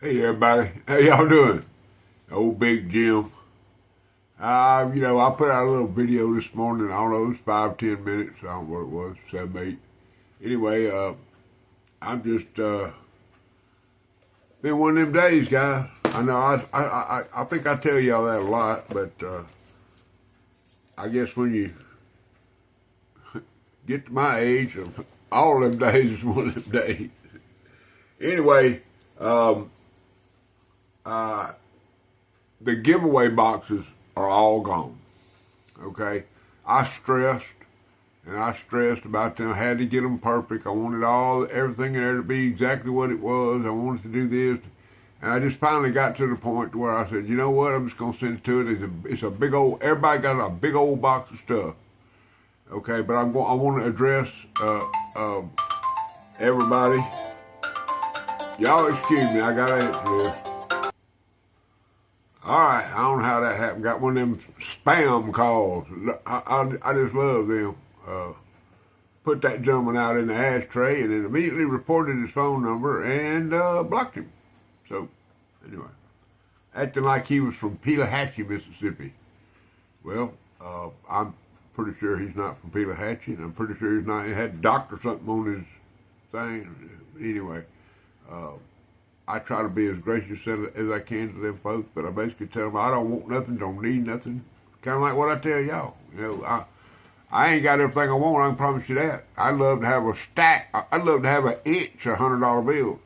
Hey everybody, how y'all doing? Old Big Jim. I put out a little video this morning. I don't know, it was 5, 10 minutes. I don't know what it was, 7, 8. Anyway, I'm just been one of them days, guys. I know I think I tell y'all that a lot, but I guess when you get to my age, all them days is one of them days. Anyway, the giveaway boxes are all gone. Okay, I stressed about them. I had to get them perfect. I wanted everything in there to be exactly what it was. I wanted to do this, and I just finally got to the point where I said, you know what? I'm just gonna send it to it. It's a big old. Everybody got a big old box of stuff. Okay, but I want to address everybody. Y'all excuse me. I gotta answer this. All right, I don't know how that happened. Got one of them spam calls. I just love them. Put that gentleman out in the ashtray and then immediately reported his phone number and blocked him. So, anyway, acting like he was from Pelahatchie, Mississippi. Well, I'm pretty sure he's not from Pelahatchie, and I'm pretty sure he's not. He had doctor something on his thing. Anyway, I try to be as gracious as I can to them folks, but I basically tell them I don't want nothing, don't need nothing. Kind of like what I tell y'all. I ain't got everything I want. I can promise you that. I'd love to have a stack. I'd love to have an inch of $100 bills,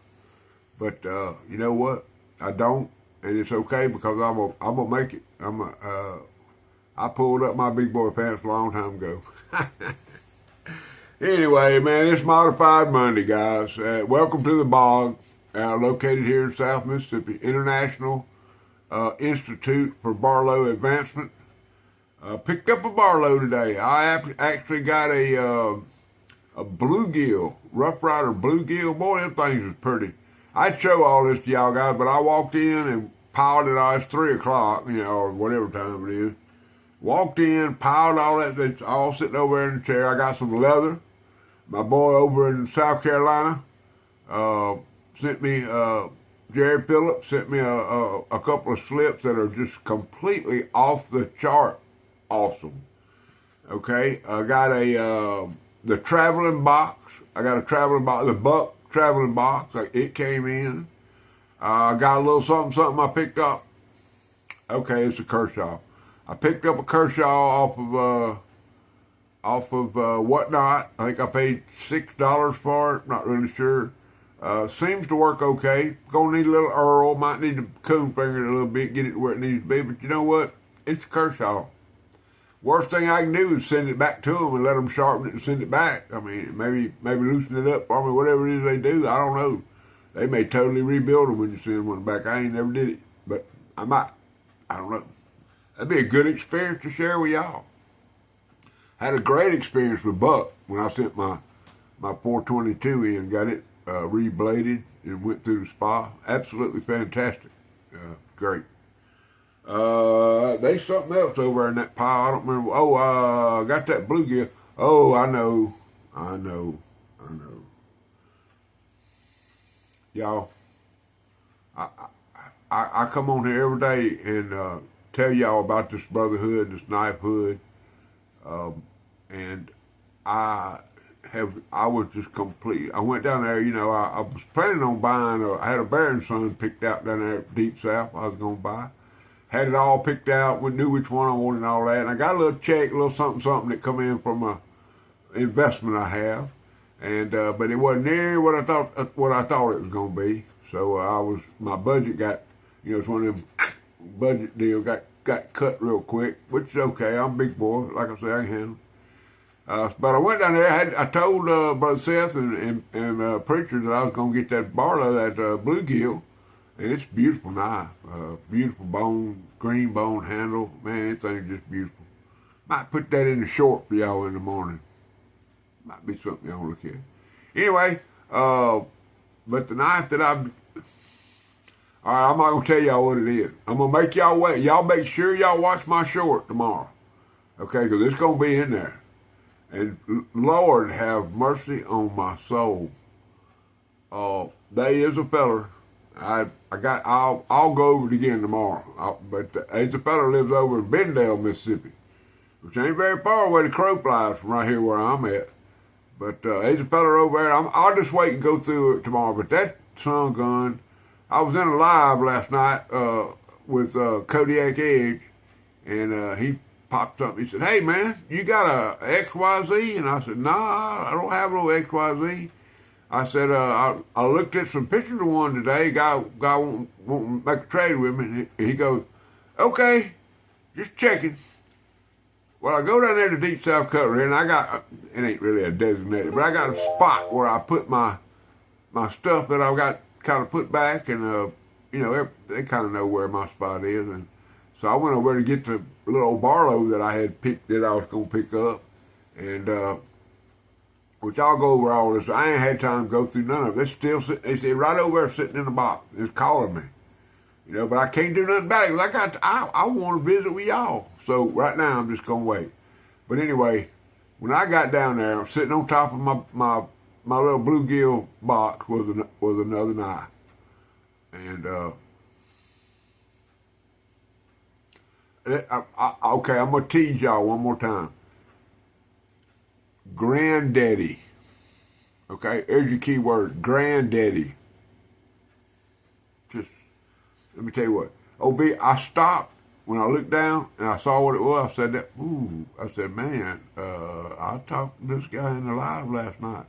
but you know what? I don't, and it's okay because I'm gonna make it. I pulled up my big boy pants a long time ago. Anyway, man, it's Modified Monday, guys. Welcome to the Bog. Located here in South Mississippi, International Institute for Barlow Advancement. Picked up a Barlow today. I actually got a bluegill, Rough Rider bluegill. Boy, them things is pretty. I'd show all this to y'all guys, but I walked in and piled it out. It's 3 o'clock, or whatever time it is. Walked in, piled all that. It's all sitting over there in the chair. I got some leather. My boy over in South Carolina sent me, Jerry Phillips sent me a couple of slips that are just completely off the chart awesome. Okay, I got the traveling box. I got a traveling box, the Buck traveling box. It came in. I got a little something I picked up. Okay, it's a Kershaw. I picked up a Kershaw off of Whatnot. I think I paid $6 for it. Not really sure. Seems to work okay. Gonna need a little Earl. Might need to coon finger it a little bit, get it to where it needs to be. But you know what? It's a Kershaw. Worst thing I can do is send it back to them and let them sharpen it and send it back. I mean, maybe loosen it up for me, whatever it is they do. I don't know. They may totally rebuild them when you send one back. I ain't never did it, but I might. I don't know. That'd be a good experience to share with y'all. Had a great experience with Buck when I sent my 422 in, got it rebladed and went through the spa. Absolutely fantastic. Great. There's something else over in that pile. I don't remember. Oh, got that bluegill. Oh, I know. Y'all, I come on here every day and tell y'all about this brotherhood, this knife hood, and I was just complete. I went down there, I was planning on buying, I had a Baron son picked out down there deep south I was going to buy. Had it all picked out, we knew which one I wanted and all that. And I got a little check, a little something that come in from a investment I have. And, but it wasn't near what I thought it was going to be. So my budget got, it's one of them budget deals, got cut real quick, which is okay. I'm a big boy. Like I say, I can handle it. But I went down there. I told Brother Seth and Preacher that I was going to get that Barlow, that bluegill, and it's a beautiful knife. Beautiful bone, green bone handle. Man, that thing's just beautiful. Might put that in the short for y'all in the morning. Might be something y'all look at. Anyway, but the knife that all right, I'm not going to tell y'all what it is. I'm going to make y'all wait. Y'all make sure y'all watch my short tomorrow. Okay, because it's going to be in there. And Lord have mercy on my soul. There is a feller I'll go over it again tomorrow. But there's a fellow lives over in Bendale, Mississippi, which ain't very far away. The crow flies from right here where I'm at. But there's a fella over there. I'll just wait and go through it tomorrow. But that son gun, I was in a live last night with Kodiak Edge, and he popped up. He said, "Hey man, you got a XYZ?" And I said, "Nah, I don't have no XYZ." I said, I looked at some pictures of one today. Guy won't make a trade with me. And he goes, "Okay, just checking." Well, I go down there to Deep South Cutlery, and I got, it ain't really a designated, but I got a spot where I put my stuff that I've got kind of put back, and, they kind of know where my spot is. And so I went over to get the little old Barlow that I had picked, that I was going to pick up, and, which I'll go over all this. I ain't had time to go through none of it. It's still sitting, they said right over there sitting in the box. It's calling me. But I can't do nothing about it. I want to visit with y'all. So right now I'm just gonna wait. But anyway, when I got down there, sitting on top of my little bluegill box was another knife. And okay, I'm gonna tease y'all one more time. Granddaddy. Okay, here's your key word, granddaddy. Just let me tell you what. I stopped when I looked down and I saw what it was. I said, I said, man, I talked to this guy in the live last night.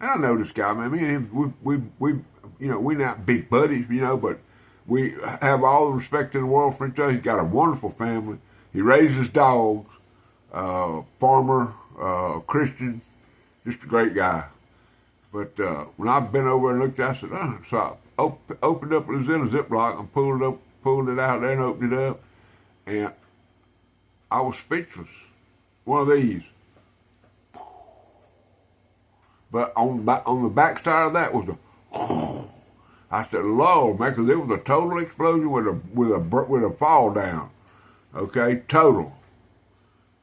And I know this guy, man. Me and him, we're not big buddies, but we have all the respect in the world for each other. He's got a wonderful family. He raises dogs, farmer, Christian, just a great guy. But when I've been over and looked, I said, so I opened up, it was in a Ziploc, and pulled it out there and opened it up, and I was speechless. One of these. But on the back side of that was I said, Lord, man, because it was a total explosion with a fall down. Okay, total.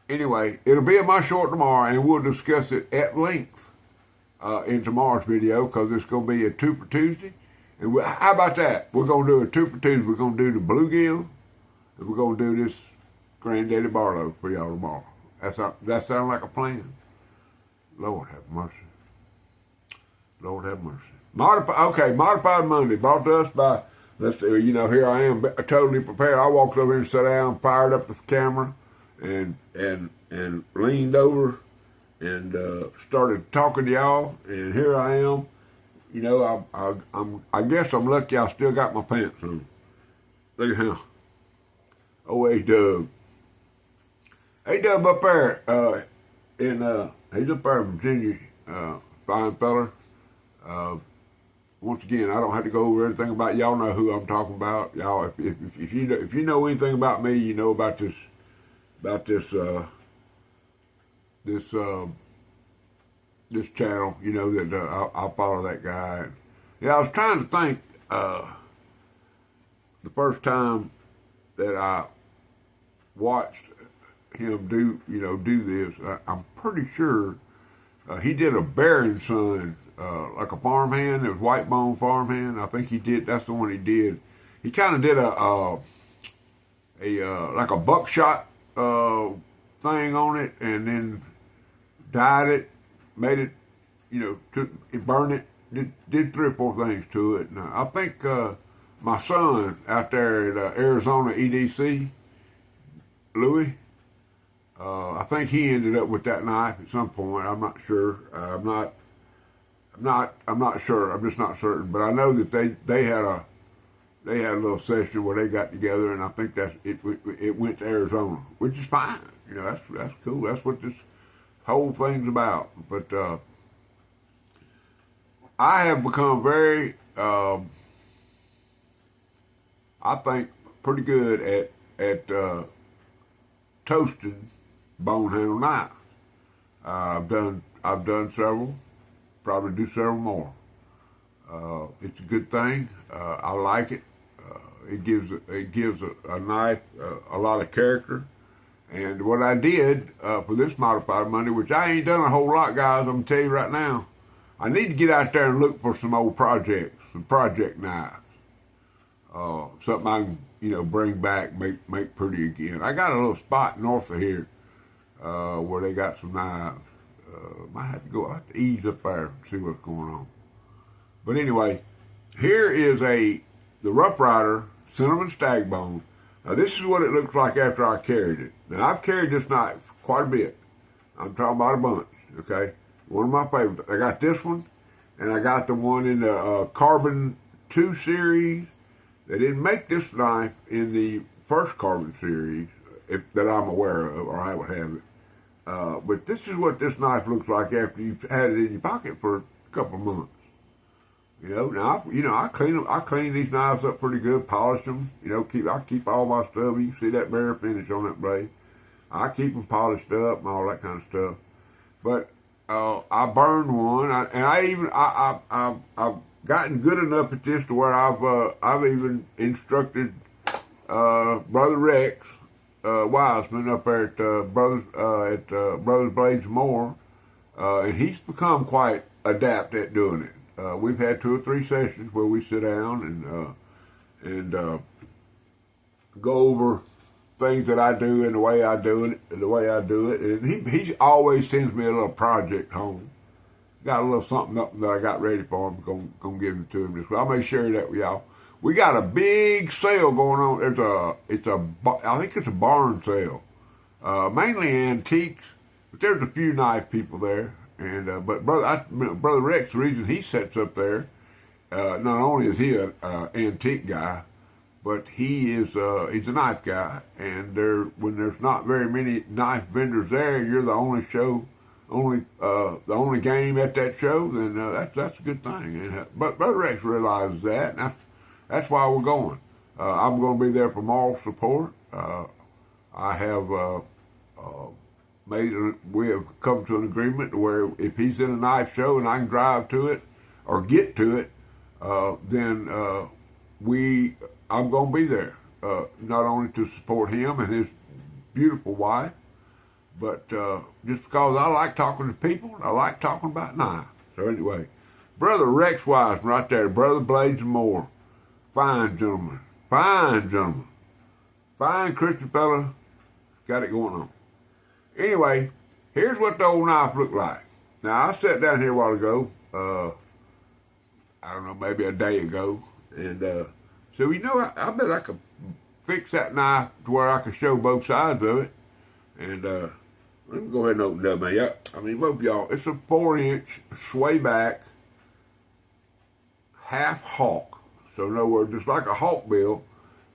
Anyway, it'll be in my short tomorrow, and we'll discuss it at length in tomorrow's video, because it's going to be a Tuper Tuesday. And how about that? We're going to do a Tuper Tuesday. We're going to do the bluegill, and we're going to do this Granddaddy Barlow for y'all tomorrow. That sound like a plan? Lord have mercy. Lord have mercy. Modified Monday, brought to us by, here I am, totally prepared. I walked over here and sat down, fired up the camera, and leaned over and started talking to y'all, and here I am. I guess I'm lucky I still got my pants on. Look at him. Oh, hey, Doug. Hey, Doug up there, he's up there in Virginia, fine feller. Once again, I don't have to go over everything about y'all. Know who I'm talking about. Y'all, if you know anything about me, you know about this channel. You know that I follow that guy. I was trying to think the first time that I watched him do this. I'm pretty sure he did a Bear & Son, like a farmhand. It was White Bone farmhand. I think he did. That's the one he did. He kind of did like a buckshot thing on it, and then dyed it, made it, burned it, did 3 or 4 things to it. And I think my son out there at Arizona EDC, Louis, I think he ended up with that knife at some point. I'm not sure. I'm not sure. I'm just not certain. But I know that they had a little session where they got together, and I think it went to Arizona, which is fine. That's cool. That's what this whole thing's about. But I have become very, I think, pretty good at toasting bone handle knives. I've done several. Probably do several more. It's a good thing. I like it. It gives a knife a lot of character. And what I did for this Modified Monday, which I ain't done a whole lot, guys, I'm gonna tell you right now, I need to get out there and look for some old projects, some project knives. something I can, bring back, make pretty again. I got a little spot north of here where they got some knives. I have to ease up there and see what's going on. But anyway, here is the Rough Rider Cinnamon Stag Bone. Now this is what it looks like after I carried it. Now I've carried this knife quite a bit. I'm talking about a bunch, okay? One of my favorites. I got this one, and I got the one in the Carbon 2 series. They didn't make this knife in the first Carbon series that I'm aware of, or I would have it. But this is what this knife looks like after you've had it in your pocket for a couple of months. Now I clean them. I clean these knives up pretty good, polish them. I keep all my stuff. You can see that bare finish on that blade. I keep them polished up and all that kind of stuff. But I burned one, I've gotten good enough at this to where I've even instructed Brother Rex Wiseman up there at Brothers Blades More, and he's become quite adept at doing it. We've had 2 or 3 sessions where we sit down and go over things that I do and the way I do it. And he always sends me a little project home. Got a little something up that I got ready for him. Gonna give it to him. I'll make sure that with y'all. We got a big sale going on. I think it's a barn sale, mainly antiques, but there's a few knife people there. And but Brother Rex, the reason he sets up there, not only is he an antique guy, but he's a knife guy. And when there's not very many knife vendors there, you're the only the only game at that show. Then that's a good thing. And but Brother Rex realizes that, and that's why we're going. I'm going to be there for moral support. I have we have come to an agreement where if he's in a knife show and I can drive to it or get to it, then I'm going to be there, not only to support him and his beautiful wife, but just because I like talking to people, I like talking about knives. So anyway, Brother Rex Wiseman right there, Brother Blades and More, fine gentleman, fine Christian fella, got it going on. Anyway, here's what the old knife looked like. Now, I sat down here a while ago, I don't know, maybe a day ago, and so, I bet I could fix that knife to where I could show both sides of it. And let me go ahead and open it up, man. Yep. I mean, both of y'all, it's a 4-inch sway back half hawk. So, in other words, it's like a hawk bill,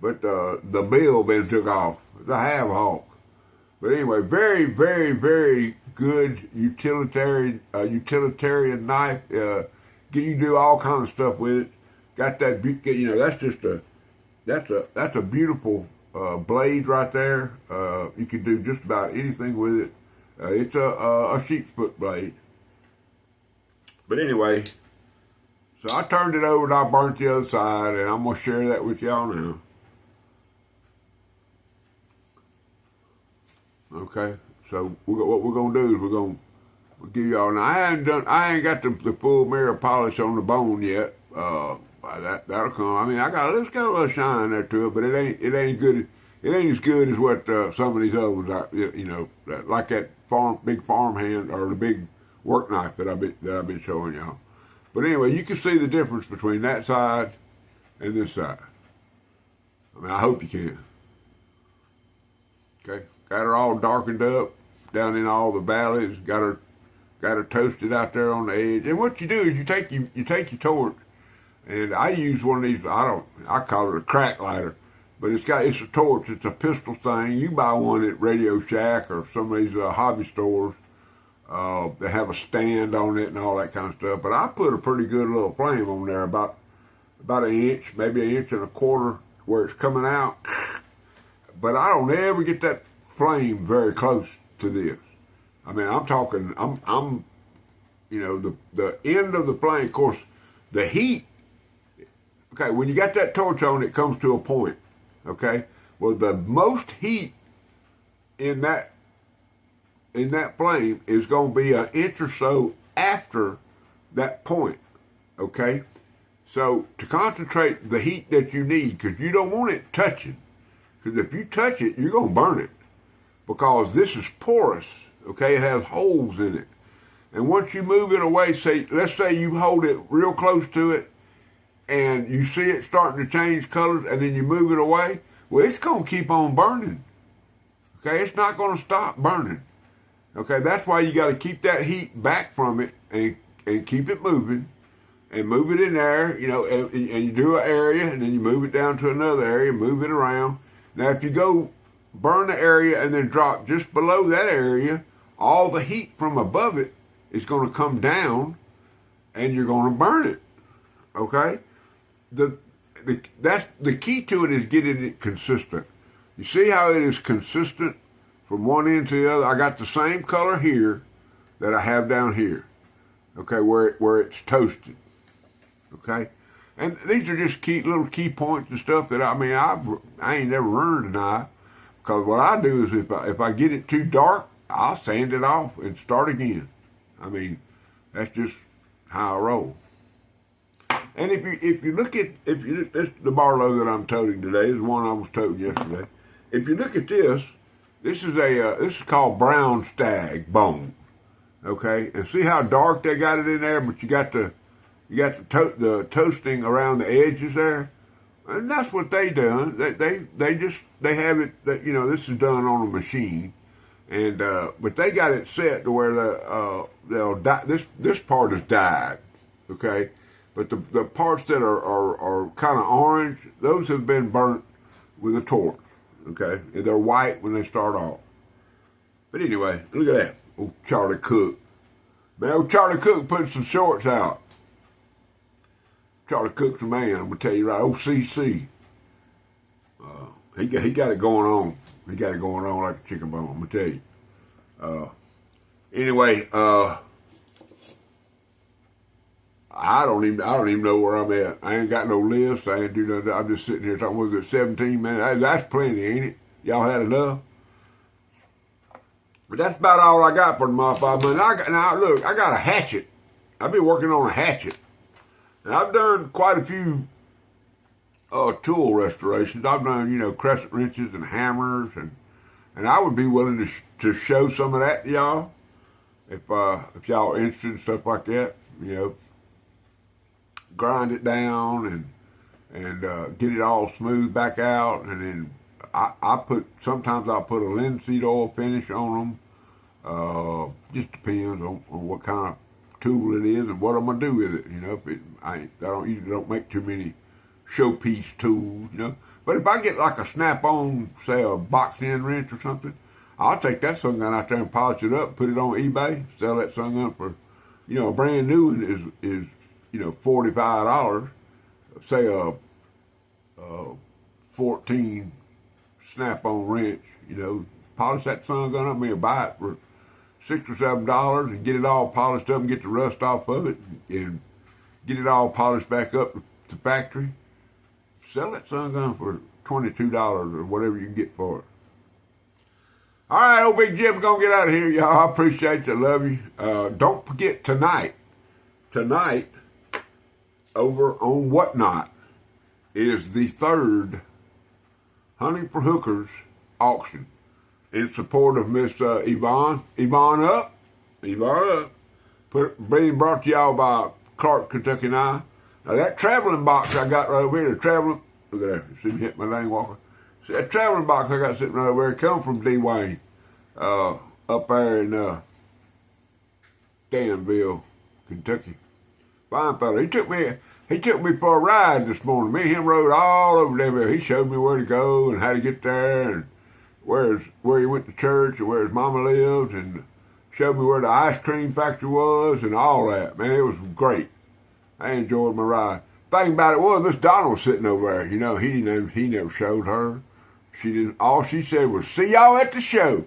but the bill been took off. It's a half hawk. But anyway, very, very, very good utilitarian knife. You do all kinds of stuff with it. Got that, that's a beautiful blade right there. You can do just about anything with it. It's a sheep's foot blade. But anyway, so I turned it over and I burnt the other side, and I'm gonna share that with y'all now. Okay, so what we're gonna do is we'll give y'all. Now I ain't got the full mirror polish on the bone yet. That'll come. I mean, it's got a little shine there to it, but it ain't good. It ain't as good as what some of these other ones are. Like that big farm hand or the big work knife that I've been showing y'all. But anyway, you can see the difference between that side and this side. I mean, I hope you can. Okay. Got her all darkened up down in all the valleys. Got her toasted out there on the edge. And what you do is you take your torch, and I use one of these. I call it a crack lighter, but it's a torch. It's a pistol thing. You buy one at Radio Shack or some of these hobby stores. They have a stand on it and all that kind of stuff. But I put a pretty good little flame on there, about an inch, maybe 1.25 inches where it's coming out. But I don't ever get that flame very close to this. I mean, I'm talking, the end of the flame, of course, the heat, okay, when you got that torch on, it comes to a point, okay? Well, the most heat in that flame is going to be 1 inch or so after that point, okay? So to concentrate the heat that you need, because you don't want it touching. Because if you touch it, you're going to burn it. Because this is porous, okay? It has holes in it. And once you move it away, let's say you hold it real close to it, and you see it starting to change colors, and then you move it away, well, it's going to keep on burning. Okay, it's not going to stop burning. Okay, that's why you got to keep that heat back from it and keep it moving and move it in there, you know, and you do an area and then you move it down to another area, move it around. Now, if you go burn the area and then drop just below that area, all the heat from above it is going to come down and you're going to burn it. Okay? That's the key to it is getting it consistent. You see how it is consistent from one end to the other? I got the same color here that I have down here, okay, where it's toasted, okay? And these are just little key points and stuff that, I ain't never learned tonight, because what I do is if I get it too dark, I'll sand it off and start again. I mean, that's just how I roll. And if you look at this, the Barlow that I'm toting today is the one I was toting yesterday. If you look at this, this is called brown stag bone, okay? And see how dark they got it in there, but you got the toasting around the edges there, and that's what they done. They have it that, you know, this is done on a machine, and but they got it set to where they'll dye, this part is dyed, okay? But the parts that are kind of orange, those have been burnt with a torch. Okay, and they're white when they start off. But anyway, look at that. Old Charlie Cook. Man, old Charlie Cook putting some shorts out. Charlie Cook's a man, I'm going to tell you right. Old CC. He got it going on. He got it going on like a chicken bone, I'm going to tell you. Anyway, I don't even know where I'm at. I ain't got no list. I ain't do nothing. I'm just sitting here talking. Was it 17 minutes? That's plenty, ain't it? Y'all had enough? But that's about all I got for the Mod 5 Monday. Now, look, I got a hatchet. I've been working on a hatchet. And I've done quite a few tool restorations. I've done, you know, crescent wrenches and hammers. And I would be willing to show some of that to y'all. If y'all are interested in stuff like that, you know. Grind it down and get it all smooth back out, and then sometimes I'll put a linseed oil finish on them. Just depends on what kind of tool it is and what I'm gonna do with it. You know, I usually don't make too many showpiece tools. You know, but if I get like a snap-on, say a box end wrench or something, I'll take that son gun out there and polish it up, put it on eBay, sell that son gun for, you know, a brand new one is you know, $45, say a 14 snap-on wrench, you know, polish that son gun up, maybe buy it for $6 or $7 and get it all polished up and get the rust off of it and get it all polished back up to the factory. Sell that son gun for $22 or whatever you can get for it. All right, old Big Jim's gonna get out of here, y'all. I appreciate you. I love you. Don't forget tonight, over on Whatnot is the third Hunting for Hookers auction in support of Miss Yvonne. Yvonne up. Being brought to y'all by Clark, Kentucky Now. Now that traveling box I got right over here, look at that, see me hit my lane walker. See that traveling box I got sitting right over there, come from D. Wayne, up there in Danville, Kentucky. Fine fella. He took me for a ride this morning. Me and him rode all over Danville. He showed me where to go and how to get there and where he went to church and where his mama lived and showed me where the ice cream factory was and all that. Man, it was great. I enjoyed my ride. Thing about it was Miss Donna was sitting over there. You know, he never showed her. She didn't. All she said was, "See y'all at the show."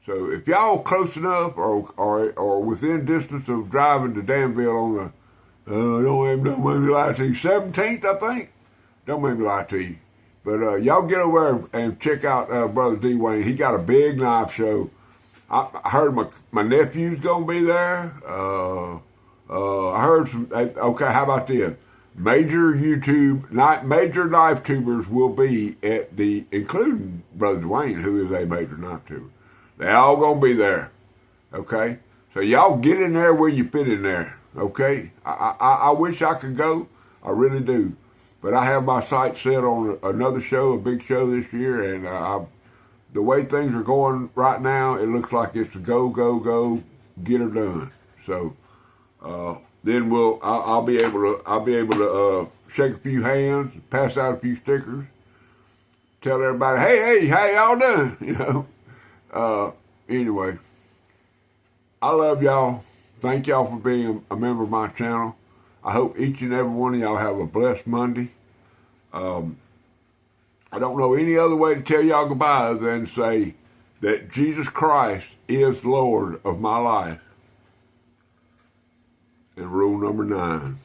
So if y'all close enough or within distance of driving to Danville on the don't make me lie to you, 17th, I think. Don't make me lie to you. But y'all get over there and check out Brother D. Wayne. He got a big knife show. I heard my nephew's gonna be there. I heard some. Okay, how about this? major knife tubers will be at the, including Brother Dwayne, who is a major knife tuber. They all gonna be there. Okay, so y'all get in there where you fit in there. Okay, I wish I could go. I really do, but I have my sights set on another show, a big show this year, and the way things are going right now, it looks like it's a go, go, go, get her done. So then I'll be able to shake a few hands, pass out a few stickers, tell everybody, hey, how y'all doing? You know. Anyway, I love y'all. Thank y'all for being a member of my channel. I hope each and every one of y'all have a blessed Monday. I don't know any other way to tell y'all goodbye than say that Jesus Christ is Lord of my life. And rule number 9.